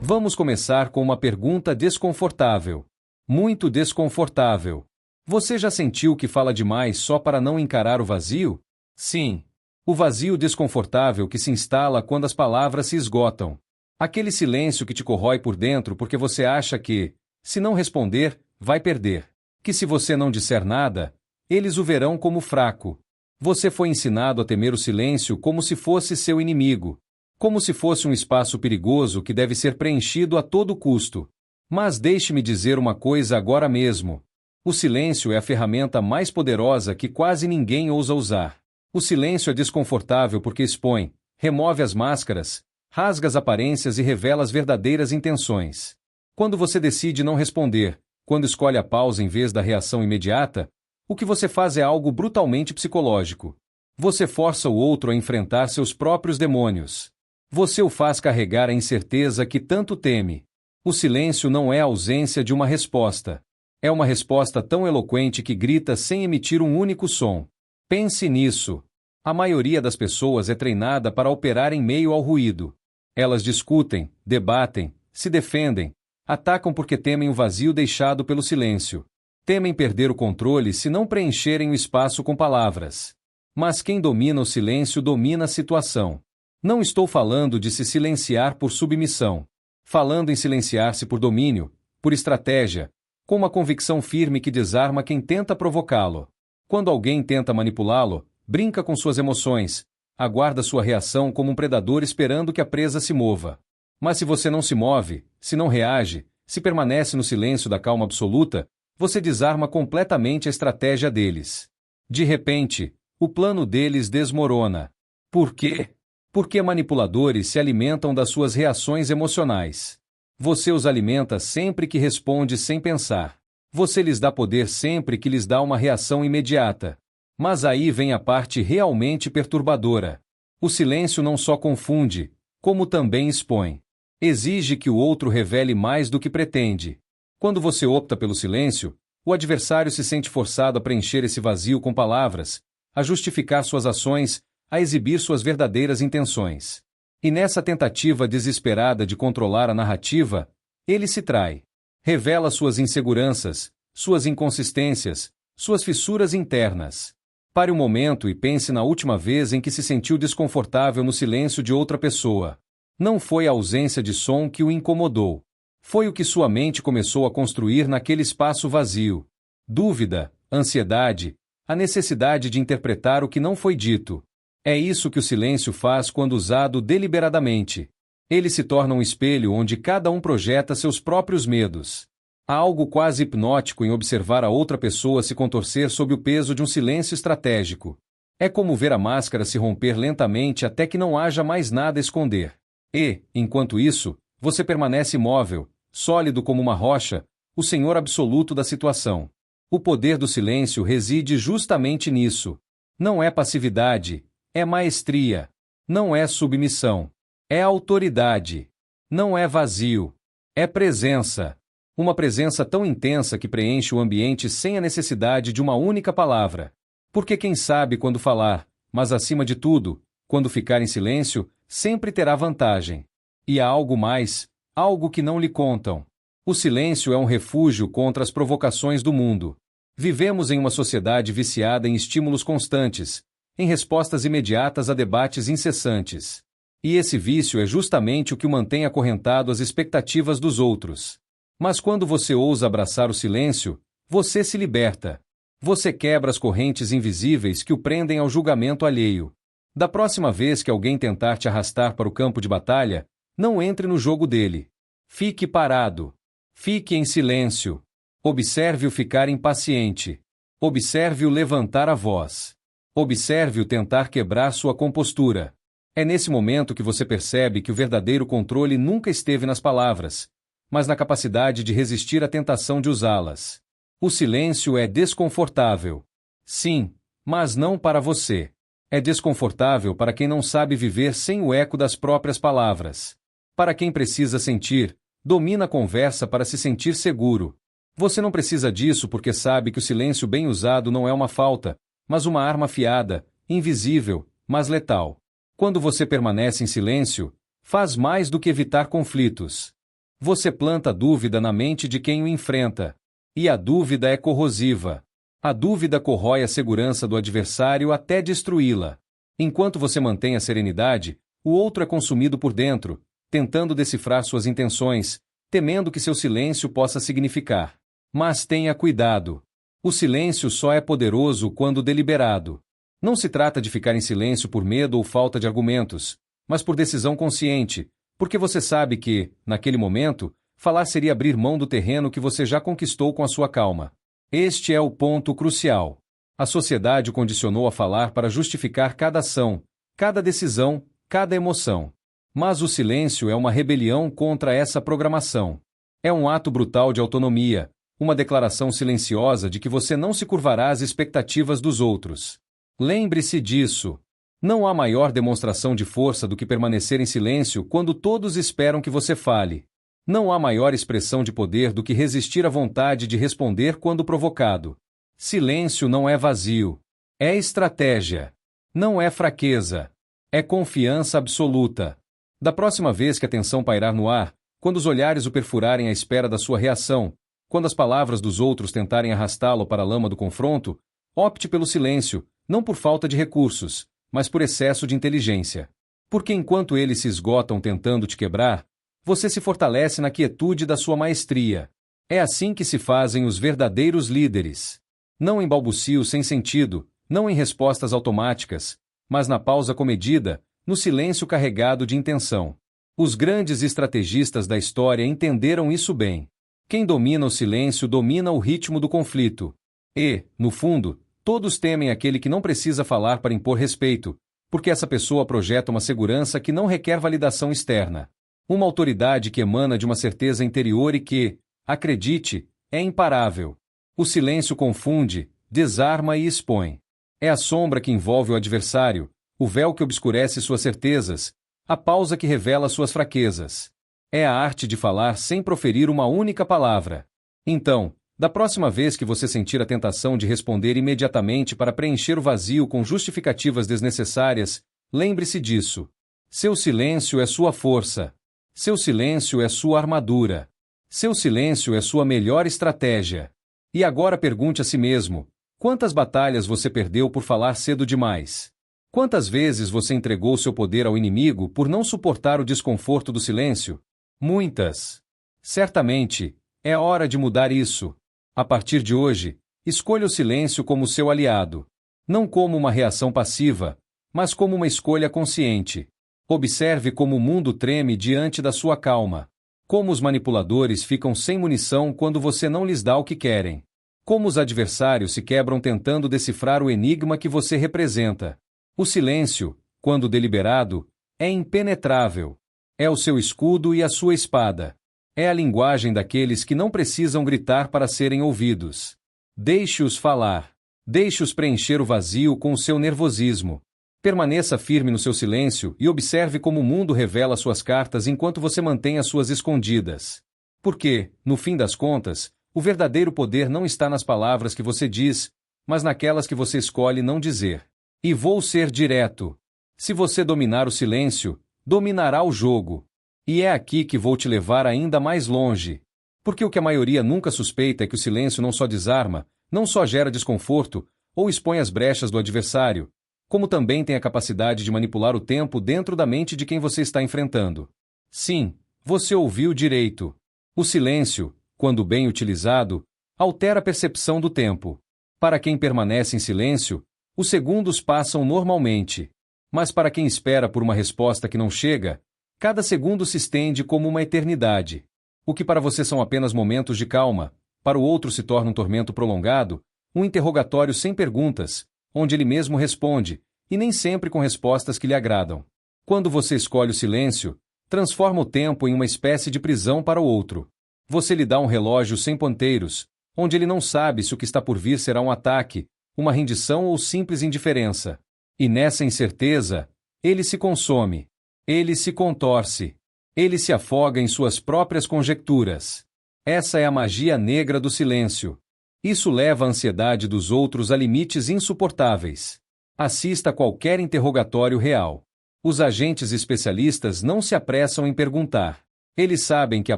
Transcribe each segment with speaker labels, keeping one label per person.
Speaker 1: Vamos começar com uma pergunta desconfortável. Muito desconfortável. Você já sentiu que fala demais só para não encarar o vazio? Sim. O vazio desconfortável que se instala quando as palavras se esgotam. Aquele silêncio que te corrói por dentro porque você acha que, se não responder, vai perder. Que se você não disser nada, eles o verão como fraco. Você foi ensinado a temer o silêncio como se fosse seu inimigo. Como se fosse um espaço perigoso que deve ser preenchido a todo custo. Mas deixe-me dizer uma coisa agora mesmo. O silêncio é a ferramenta mais poderosa que quase ninguém ousa usar. O silêncio é desconfortável porque expõe, remove as máscaras, rasga as aparências e revela as verdadeiras intenções. Quando você decide não responder, quando escolhe a pausa em vez da reação imediata, o que você faz é algo brutalmente psicológico. Você força o outro a enfrentar seus próprios demônios. Você o faz carregar a incerteza que tanto teme. O silêncio não é a ausência de uma resposta. É uma resposta tão eloquente que grita sem emitir um único som. Pense nisso. A maioria das pessoas é treinada para operar em meio ao ruído. Elas discutem, debatem, se defendem, atacam porque temem o vazio deixado pelo silêncio. Temem perder o controle se não preencherem o espaço com palavras. Mas quem domina o silêncio domina a situação. Não estou falando de se silenciar por submissão. Falando em silenciar-se por domínio, por estratégia, com uma convicção firme que desarma quem tenta provocá-lo. Quando alguém tenta manipulá-lo, brinca com suas emoções, aguarda sua reação como um predador esperando que a presa se mova. Mas se você não se move, se não reage, se permanece no silêncio da calma absoluta, você desarma completamente a estratégia deles. De repente, o plano deles desmorona. Por quê? Porque manipuladores se alimentam das suas reações emocionais. Você os alimenta sempre que responde sem pensar. Você lhes dá poder sempre que lhes dá uma reação imediata. Mas aí vem a parte realmente perturbadora. O silêncio não só confunde, como também expõe. Exige que o outro revele mais do que pretende. Quando você opta pelo silêncio, o adversário se sente forçado a preencher esse vazio com palavras, a justificar suas ações, a exibir suas verdadeiras intenções. E nessa tentativa desesperada de controlar a narrativa, ele se trai. Revela suas inseguranças, suas inconsistências, suas fissuras internas. Pare um momento e pense na última vez em que se sentiu desconfortável no silêncio de outra pessoa. Não foi a ausência de som que o incomodou. Foi o que sua mente começou a construir naquele espaço vazio. Dúvida, ansiedade, a necessidade de interpretar o que não foi dito. É isso que o silêncio faz quando usado deliberadamente. Ele se torna um espelho onde cada um projeta seus próprios medos. Há algo quase hipnótico em observar a outra pessoa se contorcer sob o peso de um silêncio estratégico. É como ver a máscara se romper lentamente até que não haja mais nada a esconder. E, enquanto isso, você permanece imóvel, sólido como uma rocha, o senhor absoluto da situação. O poder do silêncio reside justamente nisso. Não é passividade, é maestria. Não é submissão. É autoridade. Não é vazio. É presença. Uma presença tão intensa que preenche o ambiente sem a necessidade de uma única palavra. Porque quem sabe quando falar, mas acima de tudo, quando ficar em silêncio, sempre terá vantagem. E há algo mais, algo que não lhe contam. O silêncio é um refúgio contra as provocações do mundo. Vivemos em uma sociedade viciada em estímulos constantes, em respostas imediatas a debates incessantes. E esse vício é justamente o que o mantém acorrentado às expectativas dos outros. Mas quando você ousa abraçar o silêncio, você se liberta. Você quebra as correntes invisíveis que o prendem ao julgamento alheio. Da próxima vez que alguém tentar te arrastar para o campo de batalha, não entre no jogo dele. Fique parado. Fique em silêncio. Observe-o ficar impaciente. Observe-o levantar a voz. Observe-o tentar quebrar sua compostura. É nesse momento que você percebe que o verdadeiro controle nunca esteve nas palavras, mas na capacidade de resistir à tentação de usá-las. O silêncio é desconfortável. Sim, mas não para você. É desconfortável para quem não sabe viver sem o eco das próprias palavras. Para quem precisa sentir, domina a conversa para se sentir seguro. Você não precisa disso porque sabe que o silêncio bem usado não é uma falta, mas uma arma afiada, invisível, mas letal. Quando você permanece em silêncio, faz mais do que evitar conflitos. Você planta dúvida na mente de quem o enfrenta. E a dúvida é corrosiva. A dúvida corrói a segurança do adversário até destruí-la. Enquanto você mantém a serenidade, o outro é consumido por dentro, tentando decifrar suas intenções, temendo que seu silêncio possa significar. Mas tenha cuidado. O silêncio só é poderoso quando deliberado. Não se trata de ficar em silêncio por medo ou falta de argumentos, mas por decisão consciente, porque você sabe que, naquele momento, falar seria abrir mão do terreno que você já conquistou com a sua calma. Este é o ponto crucial. A sociedade o condicionou a falar para justificar cada ação, cada decisão, cada emoção. Mas o silêncio é uma rebelião contra essa programação. É um ato brutal de autonomia, uma declaração silenciosa de que você não se curvará às expectativas dos outros. Lembre-se disso. Não há maior demonstração de força do que permanecer em silêncio quando todos esperam que você fale. Não há maior expressão de poder do que resistir à vontade de responder quando provocado. Silêncio não é vazio. É estratégia. Não é fraqueza. É confiança absoluta. Da próxima vez que a tensão pairar no ar, quando os olhares o perfurarem à espera da sua reação, quando as palavras dos outros tentarem arrastá-lo para a lama do confronto, opte pelo silêncio, não por falta de recursos, mas por excesso de inteligência. Porque enquanto eles se esgotam tentando te quebrar, você se fortalece na quietude da sua maestria. É assim que se fazem os verdadeiros líderes. Não em balbucios sem sentido, não em respostas automáticas, mas na pausa comedida, no silêncio carregado de intenção. Os grandes estrategistas da história entenderam isso bem. Quem domina o silêncio domina o ritmo do conflito. E, no fundo, todos temem aquele que não precisa falar para impor respeito, porque essa pessoa projeta uma segurança que não requer validação externa. Uma autoridade que emana de uma certeza interior e que, acredite, é imparável. O silêncio confunde, desarma e expõe. É a sombra que envolve o adversário, o véu que obscurece suas certezas, a pausa que revela suas fraquezas. É a arte de falar sem proferir uma única palavra. Então, da próxima vez que você sentir a tentação de responder imediatamente para preencher o vazio com justificativas desnecessárias, lembre-se disso. Seu silêncio é sua força. Seu silêncio é sua armadura. Seu silêncio é sua melhor estratégia. E agora pergunte a si mesmo: quantas batalhas você perdeu por falar cedo demais? Quantas vezes você entregou seu poder ao inimigo por não suportar o desconforto do silêncio? Muitas. Certamente, é hora de mudar isso. A partir de hoje, escolha o silêncio como seu aliado. Não como uma reação passiva, mas como uma escolha consciente. Observe como o mundo treme diante da sua calma. Como os manipuladores ficam sem munição quando você não lhes dá o que querem. Como os adversários se quebram tentando decifrar o enigma que você representa. O silêncio, quando deliberado, é impenetrável. É o seu escudo e a sua espada. É a linguagem daqueles que não precisam gritar para serem ouvidos. Deixe-os falar. Deixe-os preencher o vazio com o seu nervosismo. Permaneça firme no seu silêncio e observe como o mundo revela suas cartas enquanto você mantém as suas escondidas. Porque, no fim das contas, o verdadeiro poder não está nas palavras que você diz, mas naquelas que você escolhe não dizer. E vou ser direto. Se você dominar o silêncio, dominará o jogo. E é aqui que vou te levar ainda mais longe. Porque o que a maioria nunca suspeita é que o silêncio não só desarma, não só gera desconforto, ou expõe as brechas do adversário, como também tem a capacidade de manipular o tempo dentro da mente de quem você está enfrentando. Sim, você ouviu direito. O silêncio, quando bem utilizado, altera a percepção do tempo. Para quem permanece em silêncio, os segundos passam normalmente. Mas para quem espera por uma resposta que não chega, cada segundo se estende como uma eternidade. O que para você são apenas momentos de calma, para o outro se torna um tormento prolongado, um interrogatório sem perguntas, onde ele mesmo responde, e nem sempre com respostas que lhe agradam. Quando você escolhe o silêncio, transforma o tempo em uma espécie de prisão para o outro. Você lhe dá um relógio sem ponteiros, onde ele não sabe se o que está por vir será um ataque, uma rendição ou simples indiferença. E nessa incerteza, ele se consome. Ele se contorce. Ele se afoga em suas próprias conjecturas. Essa é a magia negra do silêncio. Isso leva a ansiedade dos outros a limites insuportáveis. Assista a qualquer interrogatório real. Os agentes especialistas não se apressam em perguntar: Eles sabem que a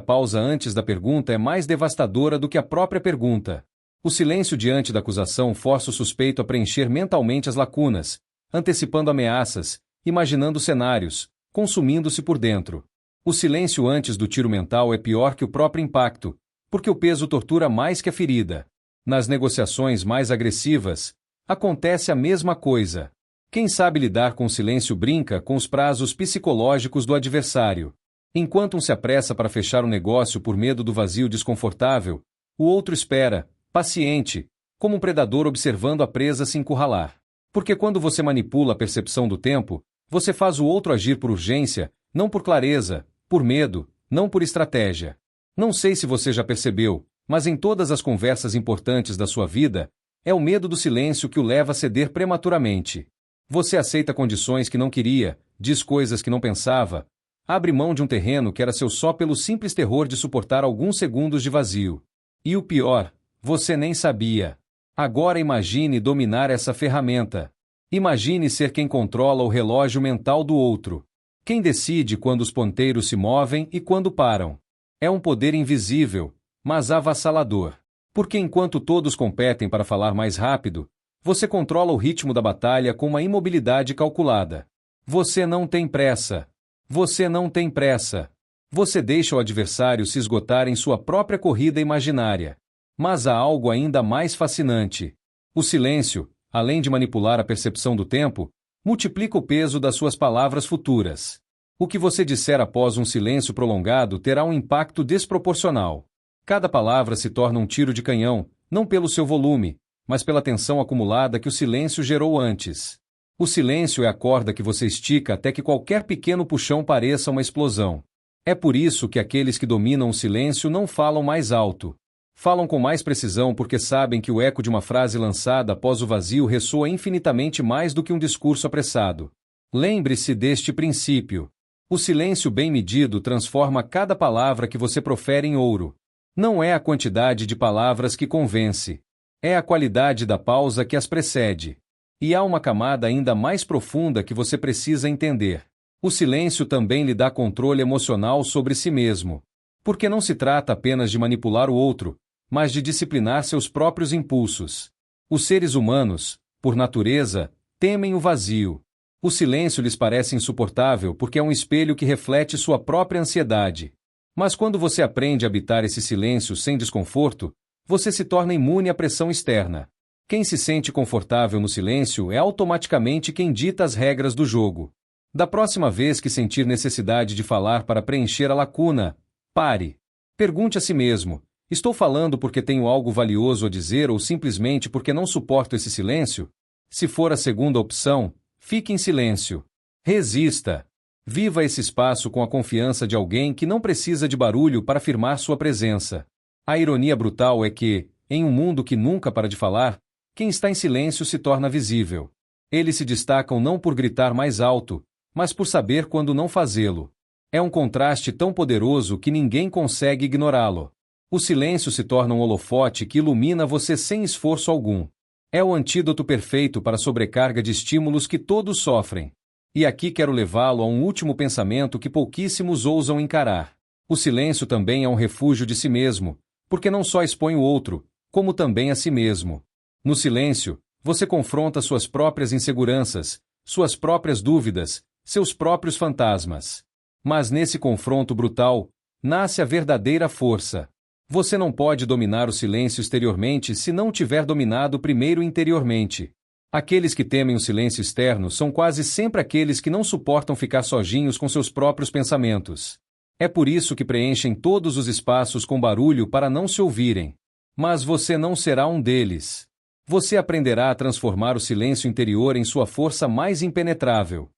Speaker 1: pausa antes da pergunta é mais devastadora do que a própria pergunta. O silêncio diante da acusação força o suspeito a preencher mentalmente as lacunas, antecipando ameaças, imaginando cenários, consumindo-se por dentro. O silêncio antes do tiro mental é pior que o próprio impacto, porque o peso tortura mais que a ferida. Nas negociações mais agressivas, acontece a mesma coisa. Quem sabe lidar com o silêncio brinca com os prazos psicológicos do adversário. Enquanto um se apressa para fechar um negócio por medo do vazio desconfortável, o outro espera, paciente, como um predador observando a presa se encurralar. Porque quando você manipula a percepção do tempo, você faz o outro agir por urgência, não por clareza, por medo, não por estratégia. Não sei se você já percebeu, mas em todas as conversas importantes da sua vida, é o medo do silêncio que o leva a ceder prematuramente. Você aceita condições que não queria, diz coisas que não pensava, abre mão de um terreno que era seu só pelo simples terror de suportar alguns segundos de vazio. E o pior, você nem sabia. Agora imagine dominar essa ferramenta. Imagine ser quem controla o relógio mental do outro. Quem decide quando os ponteiros se movem e quando param. É um poder invisível, mas avassalador. Porque enquanto todos competem para falar mais rápido, você controla o ritmo da batalha com uma imobilidade calculada. Você não tem pressa. Você não tem pressa. Você deixa o adversário se esgotar em sua própria corrida imaginária. Mas há algo ainda mais fascinante. O silêncio, além de manipular a percepção do tempo, multiplica o peso das suas palavras futuras. O que você disser após um silêncio prolongado terá um impacto desproporcional. Cada palavra se torna um tiro de canhão, não pelo seu volume, mas pela tensão acumulada que o silêncio gerou antes. O silêncio é a corda que você estica até que qualquer pequeno puxão pareça uma explosão. É por isso que aqueles que dominam o silêncio não falam mais alto. Falam com mais precisão porque sabem que o eco de uma frase lançada após o vazio ressoa infinitamente mais do que um discurso apressado. Lembre-se deste princípio. O silêncio bem medido transforma cada palavra que você profere em ouro. Não é a quantidade de palavras que convence. É a qualidade da pausa que as precede. E há uma camada ainda mais profunda que você precisa entender. O silêncio também lhe dá controle emocional sobre si mesmo. Porque não se trata apenas de manipular o outro, mas de disciplinar seus próprios impulsos. Os seres humanos, por natureza, temem o vazio. O silêncio lhes parece insuportável porque é um espelho que reflete sua própria ansiedade. Mas quando você aprende a habitar esse silêncio sem desconforto, você se torna imune à pressão externa. Quem se sente confortável no silêncio é automaticamente quem dita as regras do jogo. Da próxima vez que sentir necessidade de falar para preencher a lacuna, pare. Pergunte a si mesmo: estou falando porque tenho algo valioso a dizer ou simplesmente porque não suporto esse silêncio? Se for a segunda opção, fique em silêncio. Resista. Viva esse espaço com a confiança de alguém que não precisa de barulho para afirmar sua presença. A ironia brutal é que, em um mundo que nunca para de falar, quem está em silêncio se torna visível. Eles se destacam não por gritar mais alto, mas por saber quando não fazê-lo. É um contraste tão poderoso que ninguém consegue ignorá-lo. O silêncio se torna um holofote que ilumina você sem esforço algum. É o antídoto perfeito para a sobrecarga de estímulos que todos sofrem. E aqui quero levá-lo a um último pensamento que pouquíssimos ousam encarar. O silêncio também é um refúgio de si mesmo, porque não só expõe o outro, como também a si mesmo. No silêncio, você confronta suas próprias inseguranças, suas próprias dúvidas, seus próprios fantasmas. Mas nesse confronto brutal, nasce a verdadeira força. Você não pode dominar o silêncio exteriormente se não tiver dominado primeiro interiormente. Aqueles que temem o silêncio externo são quase sempre aqueles que não suportam ficar sozinhos com seus próprios pensamentos. É por isso que preenchem todos os espaços com barulho para não se ouvirem. Mas você não será um deles. Você aprenderá a transformar o silêncio interior em sua força mais impenetrável.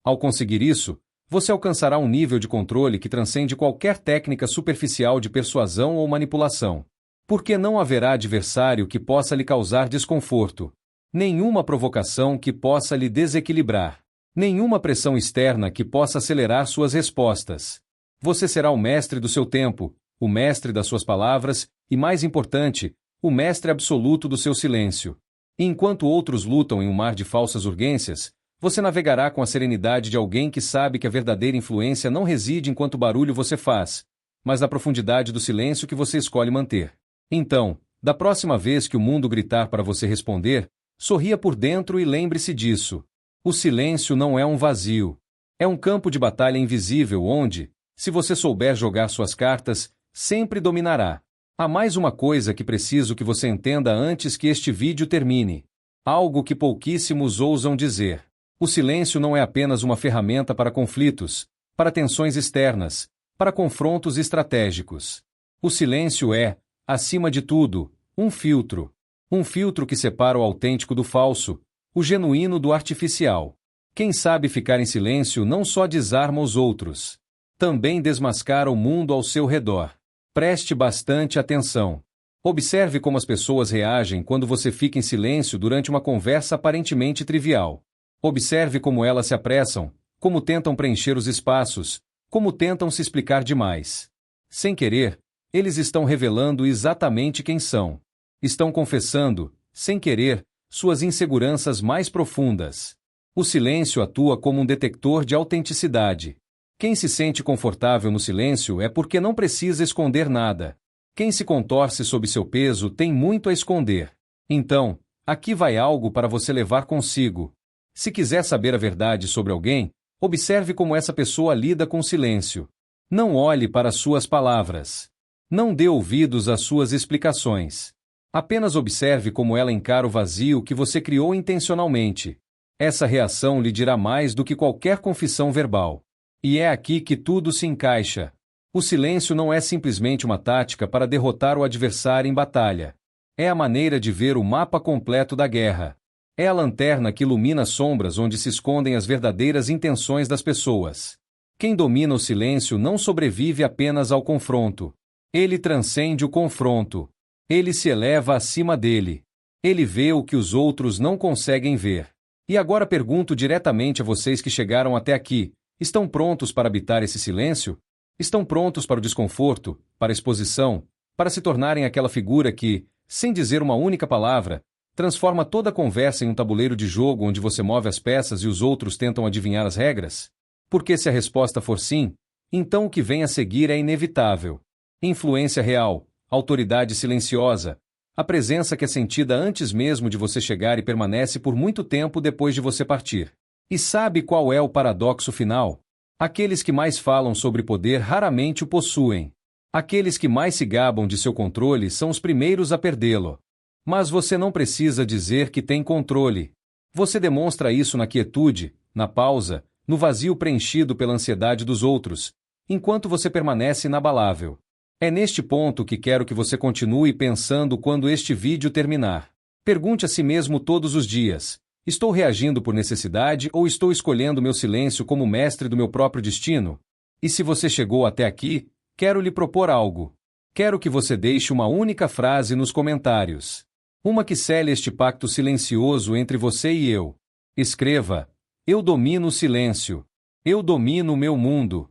Speaker 1: Ao conseguir isso, você alcançará um nível de controle que transcende qualquer técnica superficial de persuasão ou manipulação. Porque não haverá adversário que possa lhe causar desconforto. Nenhuma provocação que possa lhe desequilibrar. Nenhuma pressão externa que possa acelerar suas respostas. Você será o mestre do seu tempo, o mestre das suas palavras e, mais importante, o mestre absoluto do seu silêncio. E enquanto outros lutam em um mar de falsas urgências, você navegará com a serenidade de alguém que sabe que a verdadeira influência não reside em quanto barulho você faz, mas da profundidade do silêncio que você escolhe manter. Então, da próxima vez que o mundo gritar para você responder, sorria por dentro e lembre-se disso. O silêncio não é um vazio. É um campo de batalha invisível onde, se você souber jogar suas cartas, sempre dominará. Há mais uma coisa que preciso que você entenda antes que este vídeo termine. Algo que pouquíssimos ousam dizer. O silêncio não é apenas uma ferramenta para conflitos, para tensões externas, para confrontos estratégicos. O silêncio é, acima de tudo, um filtro. Um filtro que separa o autêntico do falso, o genuíno do artificial. Quem sabe ficar em silêncio não só desarma os outros, também desmascara o mundo ao seu redor. Preste bastante atenção. Observe como as pessoas reagem quando você fica em silêncio durante uma conversa aparentemente trivial. Observe como elas se apressam, como tentam preencher os espaços, como tentam se explicar demais. Sem querer, eles estão revelando exatamente quem são. Estão confessando, sem querer, suas inseguranças mais profundas. O silêncio atua como um detector de autenticidade. Quem se sente confortável no silêncio é porque não precisa esconder nada. Quem se contorce sob seu peso tem muito a esconder. Então, aqui vai algo para você levar consigo. Se quiser saber a verdade sobre alguém, observe como essa pessoa lida com o silêncio. Não olhe para suas palavras. Não dê ouvidos às suas explicações. Apenas observe como ela encara o vazio que você criou intencionalmente. Essa reação lhe dirá mais do que qualquer confissão verbal. E é aqui que tudo se encaixa. O silêncio não é simplesmente uma tática para derrotar o adversário em batalha. É a maneira de ver o mapa completo da guerra. É a lanterna que ilumina as sombras onde se escondem as verdadeiras intenções das pessoas. Quem domina o silêncio não sobrevive apenas ao confronto. Ele transcende o confronto. Ele se eleva acima dele. Ele vê o que os outros não conseguem ver. E agora pergunto diretamente a vocês que chegaram até aqui: estão prontos para habitar esse silêncio? Estão prontos para o desconforto, para a exposição, para se tornarem aquela figura que, sem dizer uma única palavra, transforma toda a conversa em um tabuleiro de jogo onde você move as peças e os outros tentam adivinhar as regras? Porque se a resposta for sim, então o que vem a seguir é inevitável. Influência real, autoridade silenciosa, a presença que é sentida antes mesmo de você chegar e permanece por muito tempo depois de você partir. E sabe qual é o paradoxo final? Aqueles que mais falam sobre poder raramente o possuem. Aqueles que mais se gabam de seu controle são os primeiros a perdê-lo. Mas você não precisa dizer que tem controle. Você demonstra isso na quietude, na pausa, no vazio preenchido pela ansiedade dos outros, enquanto você permanece inabalável. É neste ponto que quero que você continue pensando quando este vídeo terminar. Pergunte a si mesmo todos os dias: estou reagindo por necessidade ou estou escolhendo meu silêncio como mestre do meu próprio destino? E se você chegou até aqui, quero lhe propor algo. Quero que você deixe uma única frase nos comentários. Uma que cele este pacto silencioso entre você e eu. Escreva: eu domino o silêncio. Eu domino o meu mundo.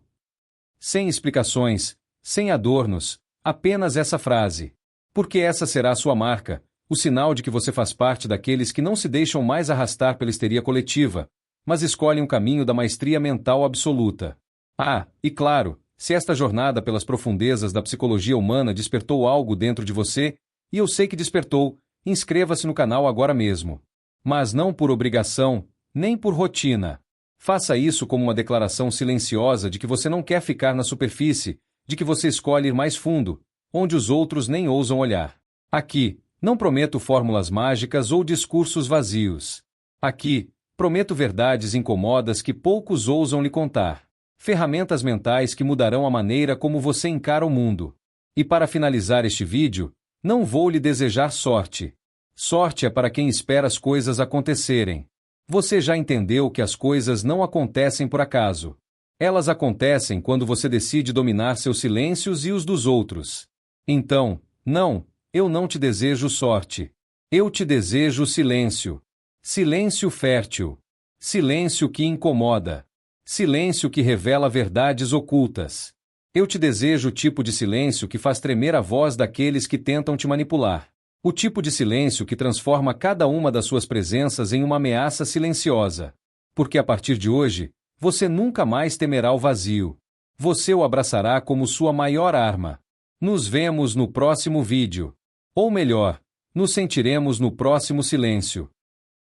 Speaker 1: Sem explicações, sem adornos, apenas essa frase. Porque essa será a sua marca, o sinal de que você faz parte daqueles que não se deixam mais arrastar pela histeria coletiva, mas escolhem um caminho da maestria mental absoluta. Ah, e claro, se esta jornada pelas profundezas da psicologia humana despertou algo dentro de você, e eu sei que despertou, inscreva-se no canal agora mesmo. Mas não por obrigação, nem por rotina. Faça isso como uma declaração silenciosa de que você não quer ficar na superfície, de que você escolhe ir mais fundo, onde os outros nem ousam olhar. Aqui, não prometo fórmulas mágicas ou discursos vazios. Aqui, prometo verdades incômodas que poucos ousam lhe contar. Ferramentas mentais que mudarão a maneira como você encara o mundo. E para finalizar este vídeo, não vou lhe desejar sorte. Sorte é para quem espera as coisas acontecerem. Você já entendeu que as coisas não acontecem por acaso. Elas acontecem quando você decide dominar seus silêncios e os dos outros. Então, não, eu não te desejo sorte. Eu te desejo silêncio. Silêncio fértil. Silêncio que incomoda. Silêncio que revela verdades ocultas. Eu te desejo o tipo de silêncio que faz tremer a voz daqueles que tentam te manipular. O tipo de silêncio que transforma cada uma das suas presenças em uma ameaça silenciosa. Porque a partir de hoje, você nunca mais temerá o vazio. você o abraçará como sua maior arma. Nos vemos no próximo vídeo. Ou melhor, nos sentiremos no próximo silêncio.